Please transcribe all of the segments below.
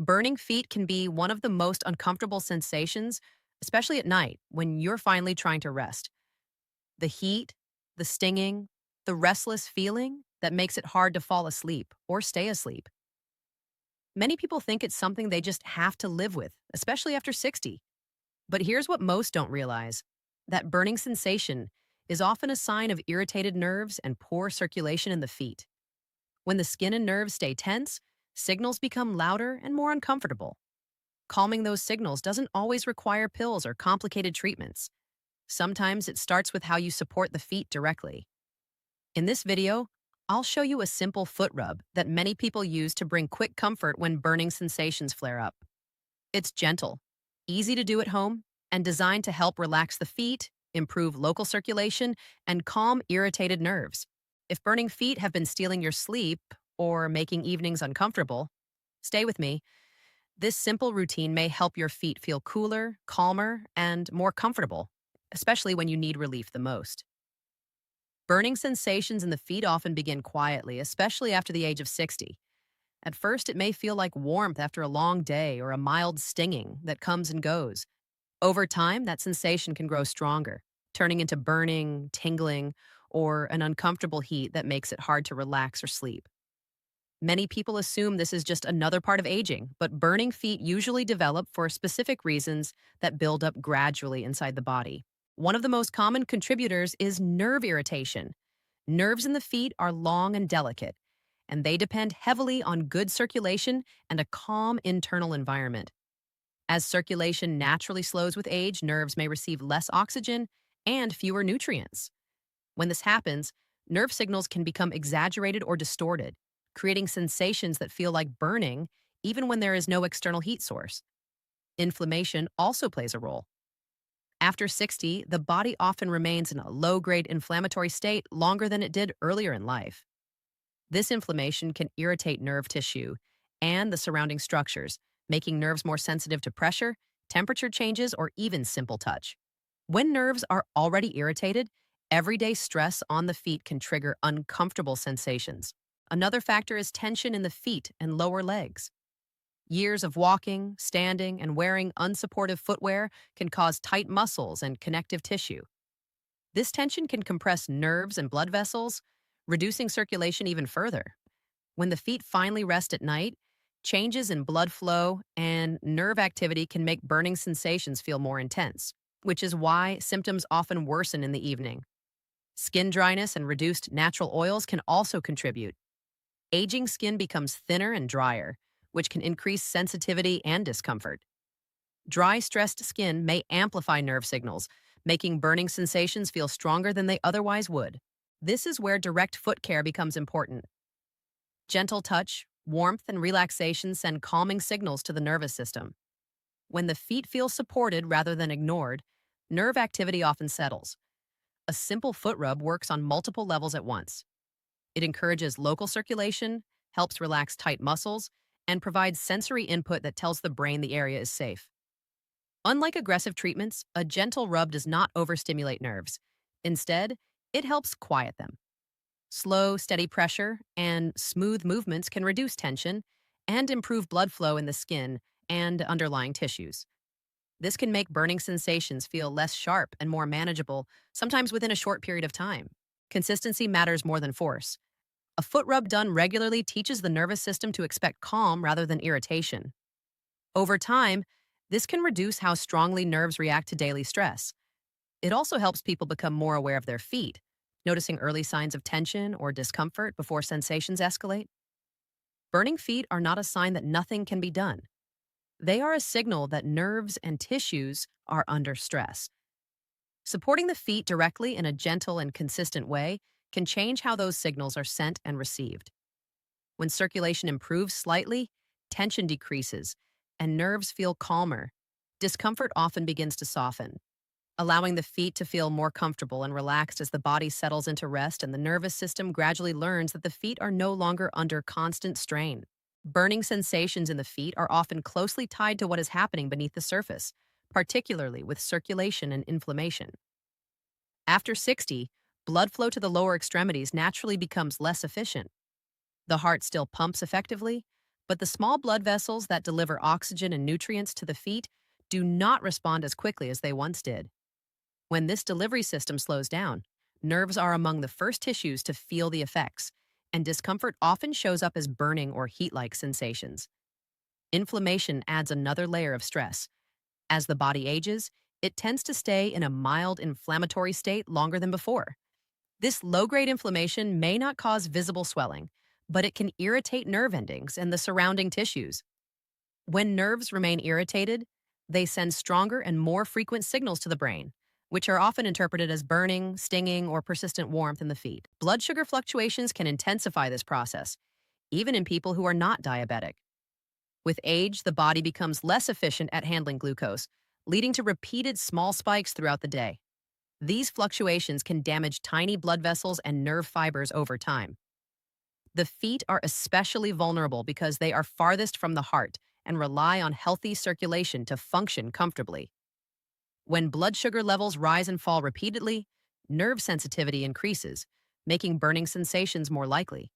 Burning feet can be one of the most uncomfortable sensations, especially at night when you're finally trying to rest. The heat, the stinging, the restless feeling that makes it hard to fall asleep or stay asleep. Many people think it's something they just have to live with, especially after 60. But here's what most don't realize: that burning sensation is often a sign of irritated nerves and poor circulation in the feet. When the skin and nerves stay tense, signals become louder and more uncomfortable. Calming those signals doesn't always require pills or complicated treatments. Sometimes it starts with how you support the feet directly. In this video, I'll show you a simple foot rub that many people use to bring quick comfort when burning sensations flare up. It's gentle, easy to do at home, and designed to help relax the feet, improve local circulation, and calm irritated nerves. If burning feet have been stealing your sleep or making evenings uncomfortable, stay with me. This simple routine may help your feet feel cooler, calmer, and more comfortable, especially when you need relief the most. Burning sensations in the feet often begin quietly, especially after the age of 60. At first, it may feel like warmth after a long day or a mild stinging that comes and goes. Over time, that sensation can grow stronger, turning into burning, tingling, or an uncomfortable heat that makes it hard to relax or sleep. Many people assume this is just another part of aging, but burning feet usually develop for specific reasons that build up gradually inside the body. One of the most common contributors is nerve irritation. Nerves in the feet are long and delicate, and they depend heavily on good circulation and a calm internal environment. As circulation naturally slows with age, nerves may receive less oxygen and fewer nutrients. When this happens, nerve signals can become exaggerated or distorted, creating sensations that feel like burning even when there is no external heat source. Inflammation also plays a role. After 60, the body often remains in a low-grade inflammatory state longer than it did earlier in life. This inflammation can irritate nerve tissue and the surrounding structures, making nerves more sensitive to pressure, temperature changes, or even simple touch. When nerves are already irritated, everyday stress on the feet can trigger uncomfortable sensations. Another factor is tension in the feet and lower legs. Years of walking, standing, and wearing unsupportive footwear can cause tight muscles and connective tissue. This tension can compress nerves and blood vessels, reducing circulation even further. When the feet finally rest at night, changes in blood flow and nerve activity can make burning sensations feel more intense, which is why symptoms often worsen in the evening. Skin dryness and reduced natural oils can also contribute. Aging skin becomes thinner and drier, which can increase sensitivity and discomfort. Dry, stressed skin may amplify nerve signals, making burning sensations feel stronger than they otherwise would. This is where direct foot care becomes important. Gentle touch, warmth, and relaxation send calming signals to the nervous system. When the feet feel supported rather than ignored, nerve activity often settles. A simple foot rub works on multiple levels at once. It encourages local circulation, helps relax tight muscles, and provides sensory input that tells the brain the area is safe. Unlike aggressive treatments, a gentle rub does not overstimulate nerves. Instead, it helps quiet them. Slow, steady pressure and smooth movements can reduce tension and improve blood flow in the skin and underlying tissues. This can make burning sensations feel less sharp and more manageable, sometimes within a short period of time. Consistency matters more than force. A foot rub done regularly teaches the nervous system to expect calm rather than irritation. Over time, this can reduce how strongly nerves react to daily stress. It also helps people become more aware of their feet, noticing early signs of tension or discomfort before sensations escalate. Burning feet are not a sign that nothing can be done. They are a signal that nerves and tissues are under stress. Supporting the feet directly in a gentle and consistent way can change how those signals are sent and received. When circulation improves slightly, tension decreases, and nerves feel calmer. Discomfort often begins to soften, allowing the feet to feel more comfortable and relaxed as the body settles into rest and the nervous system gradually learns that the feet are no longer under constant strain. Burning sensations in the feet are often closely tied to what is happening beneath the surface, particularly with circulation and inflammation. After 60, blood flow to the lower extremities naturally becomes less efficient. The heart still pumps effectively, But the small blood vessels that deliver oxygen and nutrients to the feet do not respond as quickly as they once did. When this delivery system slows down, nerves are among the first tissues to feel the effects, and discomfort often shows up as burning or heat like sensations. Inflammation adds another layer of stress. As the body ages, it tends to stay in a mild inflammatory state longer than before. This low grade inflammation may not cause visible swelling, but it can irritate nerve endings and the surrounding tissues. When nerves remain irritated, they send stronger and more frequent signals to the brain, which are often interpreted as burning, stinging, or persistent warmth in the feet. Blood sugar fluctuations can intensify this process, even in people who are not diabetic. With age, the body becomes less efficient at handling glucose, leading to repeated small spikes throughout the day. These fluctuations can damage tiny blood vessels and nerve fibers over time. The feet are especially vulnerable because they are farthest from the heart and rely on healthy circulation to function comfortably. When blood sugar levels rise and fall repeatedly, nerve sensitivity increases, making burning sensations more likely.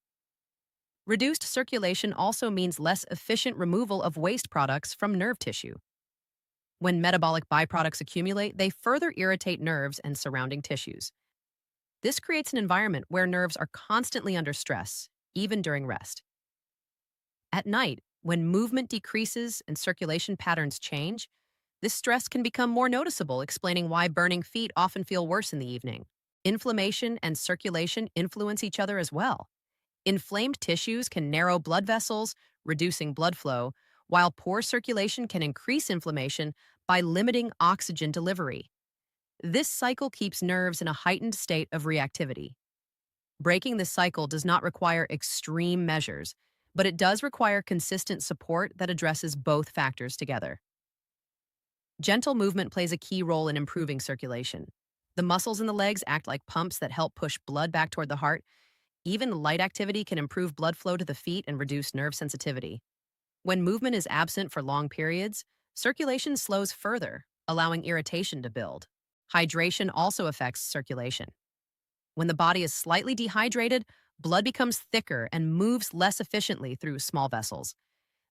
Reduced circulation also means less efficient removal of waste products from nerve tissue. When metabolic byproducts accumulate, they further irritate nerves and surrounding tissues. This creates an environment where nerves are constantly under stress, even during rest. At night, when movement decreases and circulation patterns change, this stress can become more noticeable, explaining why burning feet often feel worse in the evening. Inflammation and circulation influence each other as well. Inflamed tissues can narrow blood vessels, reducing blood flow, while poor circulation can increase inflammation by limiting oxygen delivery. This cycle keeps nerves in a heightened state of reactivity. Breaking this cycle does not require extreme measures, but it does require consistent support that addresses both factors together. Gentle movement plays a key role in improving circulation. The muscles in the legs act like pumps that help push blood back toward the heart. Even light activity can improve blood flow to the feet and reduce nerve sensitivity. When movement is absent for long periods, circulation slows further, allowing irritation to build. Hydration also affects circulation. When the body is slightly dehydrated, blood becomes thicker and moves less efficiently through small vessels.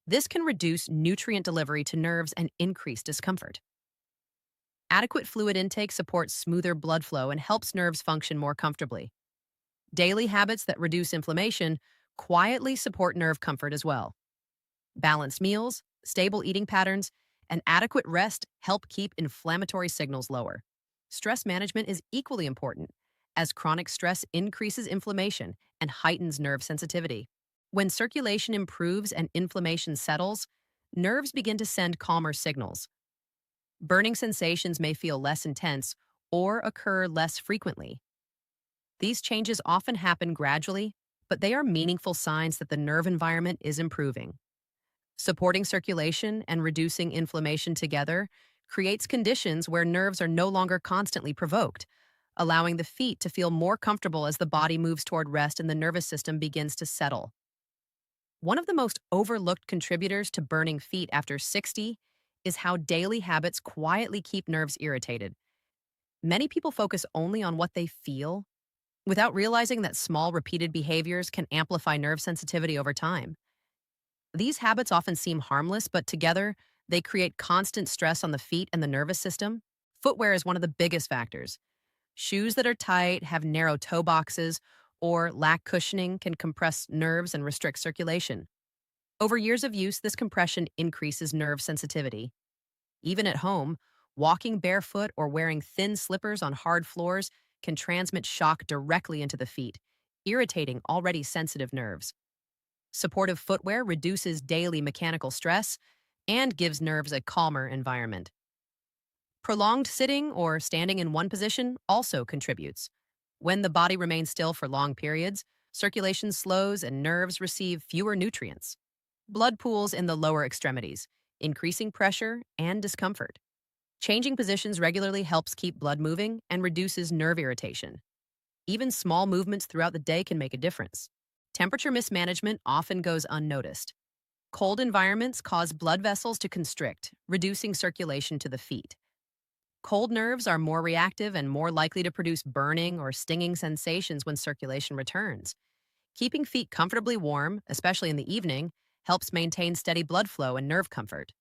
This can reduce nutrient delivery to nerves and increase discomfort. Adequate fluid intake supports smoother blood flow and helps nerves function more comfortably. Daily habits that reduce inflammation quietly support nerve comfort as well. Balanced meals, stable eating patterns, and adequate rest help keep inflammatory signals lower. Stress management is equally important, as chronic stress increases inflammation and heightens nerve sensitivity. When circulation improves and inflammation settles, nerves begin to send calmer signals. Burning sensations may feel less intense or occur less frequently. These changes often happen gradually, but they are meaningful signs that the nerve environment is improving. Supporting circulation and reducing inflammation together creates conditions where nerves are no longer constantly provoked, allowing the feet to feel more comfortable as the body moves toward rest and the nervous system begins to settle. One of the most overlooked contributors to burning feet after 60 is how daily habits quietly keep nerves irritated. Many people focus only on what they feel, without realizing that small, repeated behaviors can amplify nerve sensitivity over time. These habits often seem harmless, but together, they create constant stress on the feet and the nervous system. Footwear is one of the biggest factors. Shoes that are tight, have narrow toe boxes, or lack cushioning can compress nerves and restrict circulation. Over years of use, this compression increases nerve sensitivity. Even at home, walking barefoot or wearing thin slippers on hard floors can transmit shock directly into the feet, irritating already sensitive nerves. Supportive footwear reduces daily mechanical stress and gives nerves a calmer environment. Prolonged sitting or standing in one position also contributes. When the body remains still for long periods, circulation slows and nerves receive fewer nutrients. Blood pools in the lower extremities, increasing pressure and discomfort. Changing positions regularly helps keep blood moving and reduces nerve irritation. Even small movements throughout the day can make a difference. Temperature mismanagement often goes unnoticed. Cold environments cause blood vessels to constrict, reducing circulation to the feet. Cold nerves are more reactive and more likely to produce burning or stinging sensations when circulation returns. Keeping feet comfortably warm, especially in the evening, helps maintain steady blood flow and nerve comfort.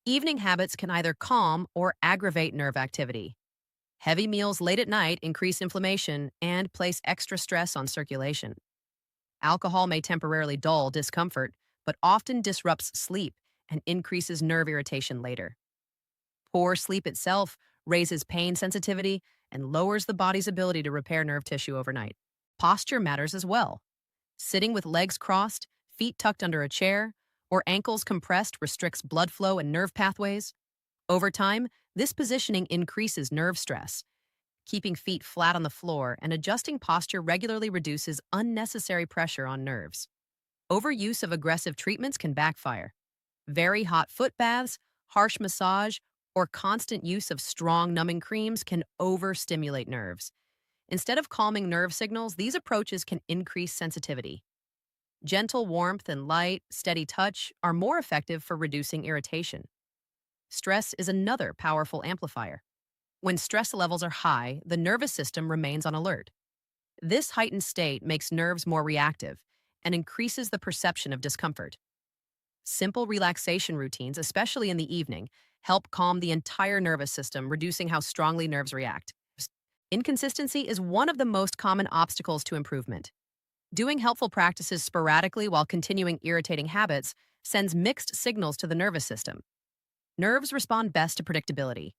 Evening habits can either calm or aggravate nerve activity. Heavy meals late at night increase inflammation and place extra stress on circulation. Alcohol may temporarily dull discomfort, but often disrupts sleep and increases nerve irritation later. Poor sleep itself raises pain sensitivity and lowers the body's ability to repair nerve tissue overnight. Posture matters as well. Sitting with legs crossed, feet tucked under a chair, or ankles compressed restricts blood flow and nerve pathways. Over time, this positioning increases nerve stress. Keeping feet flat on the floor and adjusting posture regularly reduces unnecessary pressure on nerves. Overuse of aggressive treatments can backfire. Very hot foot baths, harsh massage, or constant use of strong numbing creams can overstimulate nerves. Instead of calming nerve signals, these approaches can increase sensitivity. Gentle warmth and light, steady touch are more effective for reducing irritation. Stress is another powerful amplifier. When stress levels are high, the nervous system remains on alert. This heightened state makes nerves more reactive and increases the perception of discomfort. Simple relaxation routines, especially in the evening, help calm the entire nervous system, reducing how strongly nerves react. Inconsistency is one of the most common obstacles to improvement. Doing helpful practices sporadically while continuing irritating habits sends mixed signals to the nervous system. Nerves respond best to predictability.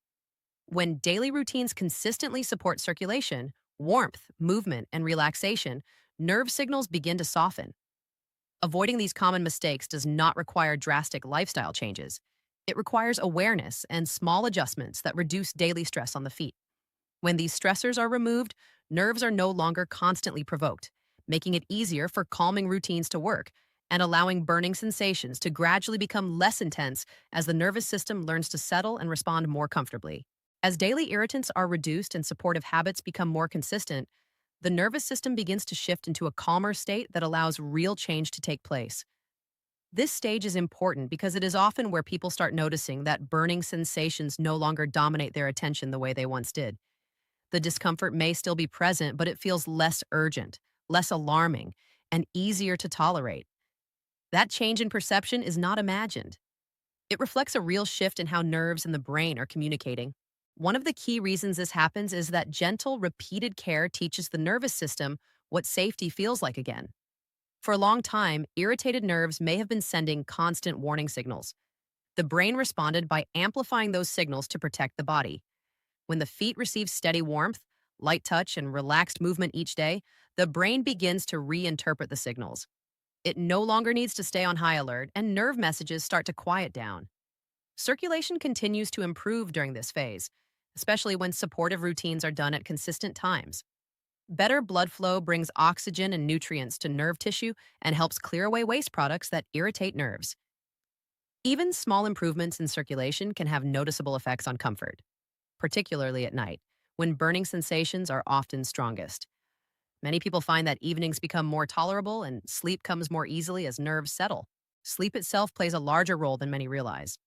When daily routines consistently support circulation, warmth, movement, and relaxation, nerve signals begin to soften. Avoiding these common mistakes does not require drastic lifestyle changes. It requires awareness and small adjustments that reduce daily stress on the feet. When these stressors are removed, nerves are no longer constantly provoked, making it easier for calming routines to work and allowing burning sensations to gradually become less intense as the nervous system learns to settle and respond more comfortably. As daily irritants are reduced and supportive habits become more consistent, the nervous system begins to shift into a calmer state that allows real change to take place. This stage is important because it is often where people start noticing that burning sensations no longer dominate their attention the way they once did. The discomfort may still be present, but it feels less urgent, less alarming, and easier to tolerate. That change in perception is not imagined. It reflects a real shift in how nerves and the brain are communicating. One of the key reasons this happens is that gentle, repeated care teaches the nervous system what safety feels like again. For a long time, irritated nerves may have been sending constant warning signals. The brain responded by amplifying those signals to protect the body. When the feet receive steady warmth, light touch, and relaxed movement each day, the brain begins to reinterpret the signals. It no longer needs to stay on high alert, and nerve messages start to quiet down. Circulation continues to improve during this phase, especially when supportive routines are done at consistent times. Better blood flow brings oxygen and nutrients to nerve tissue and helps clear away waste products that irritate nerves. Even small improvements in circulation can have noticeable effects on comfort, particularly at night, when burning sensations are often strongest. Many people find that evenings become more tolerable and sleep comes more easily as nerves settle. Sleep itself plays a larger role than many realize.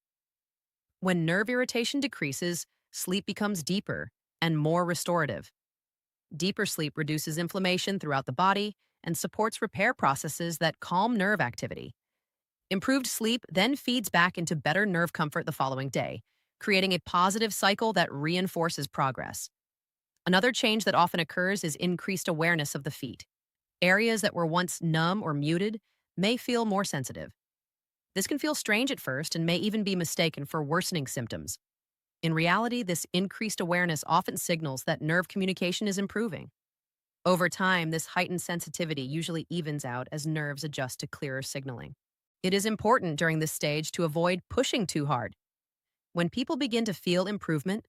When nerve irritation decreases, sleep becomes deeper and more restorative. Deeper sleep reduces inflammation throughout the body and supports repair processes that calm nerve activity. Improved sleep then feeds back into better nerve comfort the following day, creating a positive cycle that reinforces progress. Another change that often occurs is increased awareness of the feet. Areas that were once numb or muted may feel more sensitive. This can feel strange at first and may even be mistaken for worsening symptoms. In reality, this increased awareness often signals that nerve communication is improving. Over time, this heightened sensitivity usually evens out as nerves adjust to clearer signaling. It is important during this stage to avoid pushing too hard. When people begin to feel improvement,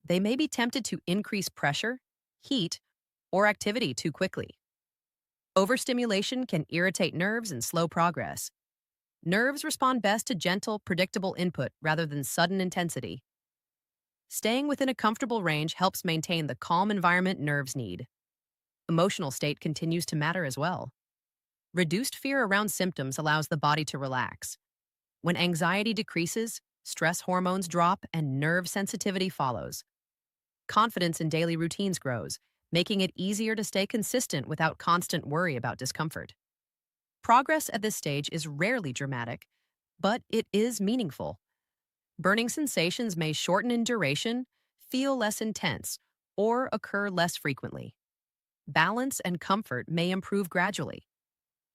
they may be tempted to increase pressure, heat, or activity too quickly. Overstimulation can irritate nerves and slow progress. Nerves respond best to gentle, predictable input rather than sudden intensity. Staying within a comfortable range helps maintain the calm environment nerves need. Emotional state continues to matter as well. Reduced fear around symptoms allows the body to relax. When anxiety decreases, stress hormones drop and nerve sensitivity follows. Confidence in daily routines grows, making it easier to stay consistent without constant worry about discomfort. Progress at this stage is rarely dramatic, but it is meaningful. Burning sensations may shorten in duration, feel less intense, or occur less frequently. Balance and comfort may improve gradually.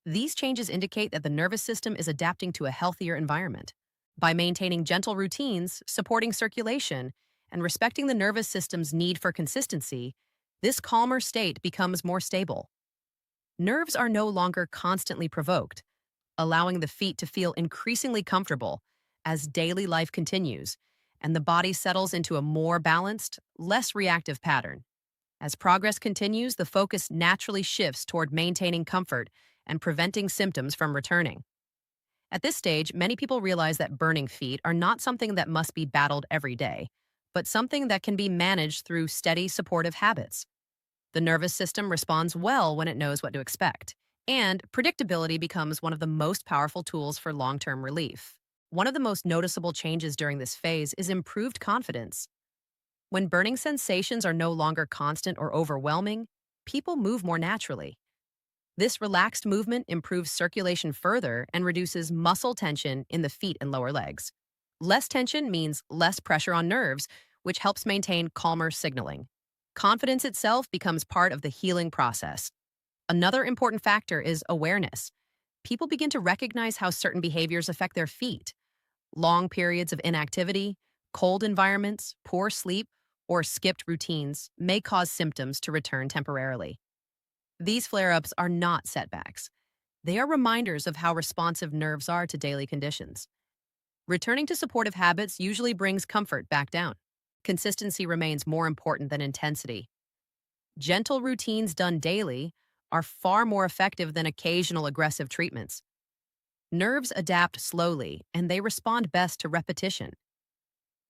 These changes indicate that the nervous system is adapting to a healthier environment. By maintaining gentle routines, supporting circulation, and respecting the nervous system's need for consistency, this calmer state becomes more stable. Nerves are no longer constantly provoked, allowing the feet to feel increasingly comfortable as daily life continues and the body settles into a more balanced, less reactive pattern. As progress continues, the focus naturally shifts toward maintaining comfort and preventing symptoms from returning. At this stage, many people realize that burning feet are not something that must be battled every day, but something that can be managed through steady, supportive habits. The nervous system responds well when it knows what to expect, and predictability becomes one of the most powerful tools for long-term relief. One of the most noticeable changes during this phase is improved confidence. When burning sensations are no longer constant or overwhelming, people move more naturally. This relaxed movement improves circulation further and reduces muscle tension in the feet and lower legs. Less tension means less pressure on nerves, which helps maintain calmer signaling. Confidence itself becomes part of the healing process. Another important factor is awareness. People begin to recognize how certain behaviors affect their feet. Long periods of inactivity, cold environments, poor sleep, or skipped routines may cause symptoms to return temporarily. These flare-ups are not setbacks. They are reminders of how responsive nerves are to daily conditions. Returning to supportive habits usually brings comfort back down. Consistency remains more important than intensity. Gentle routines done daily are far more effective than occasional aggressive treatments. Nerves adapt slowly, and they respond best to repetition.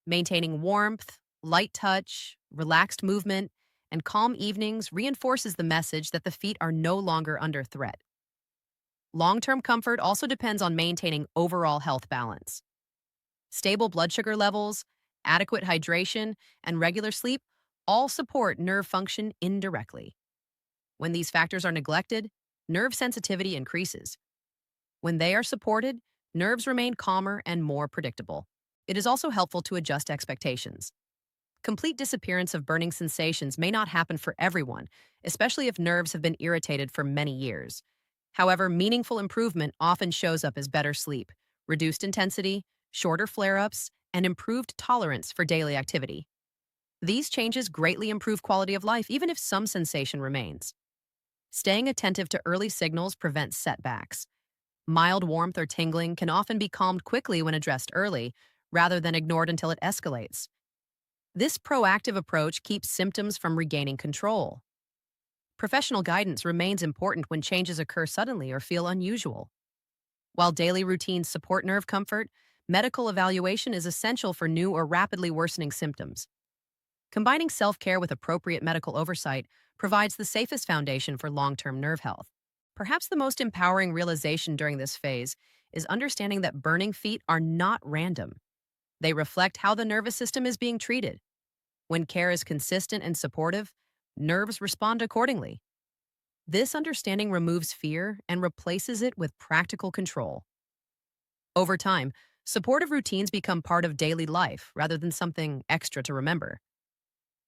Maintaining warmth, light touch, relaxed movement, and calm evenings reinforces the message that the feet are no longer under threat. Long-term comfort also depends on maintaining overall health balance. Stable blood sugar levels, adequate hydration, and regular sleep all support nerve function indirectly. When these factors are neglected, nerve sensitivity increases. When they are supported, nerves remain calmer and more predictable. It is also helpful to adjust expectations. Complete disappearance of burning sensations may not happen for everyone, especially if nerves have been irritated for many years. However, meaningful improvement often shows up as better sleep, reduced intensity, shorter flare-ups, and improved tolerance for daily activity. These changes greatly improve quality of life even if some sensation remains. Staying attentive to early signals prevents setbacks. Mild warmth or tingling can often be calmed quickly when addressed early, rather than ignored until it escalates. This proactive approach keeps symptoms from regaining control. Professional guidance remains important when changes occur suddenly or feel unusual. While daily routines support nerve comfort, medical evaluation is essential for new or rapidly worsening symptoms. Combining self-care with appropriate medical oversight provides the safest foundation for long-term nerve health. Perhaps the most empowering realization during this phase is understanding that burning feet are not random. They reflect how the nervous system is being treated. When care is consistent and supportive, nerves respond accordingly. This understanding removes fear and replaces it with practical control. Over time, supportive routines become part of daily life rather than something extra to remember.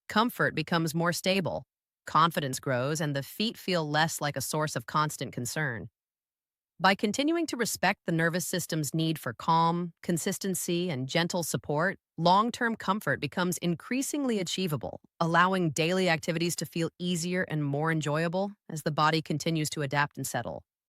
Comfort becomes more stable, confidence grows, and the feet feel less like a source of constant concern. By continuing to respect the nervous system's need for calm, consistency, and gentle support, long-term comfort becomes increasingly achievable, allowing daily activities to feel easier and more enjoyable as the body continues to adapt and settle.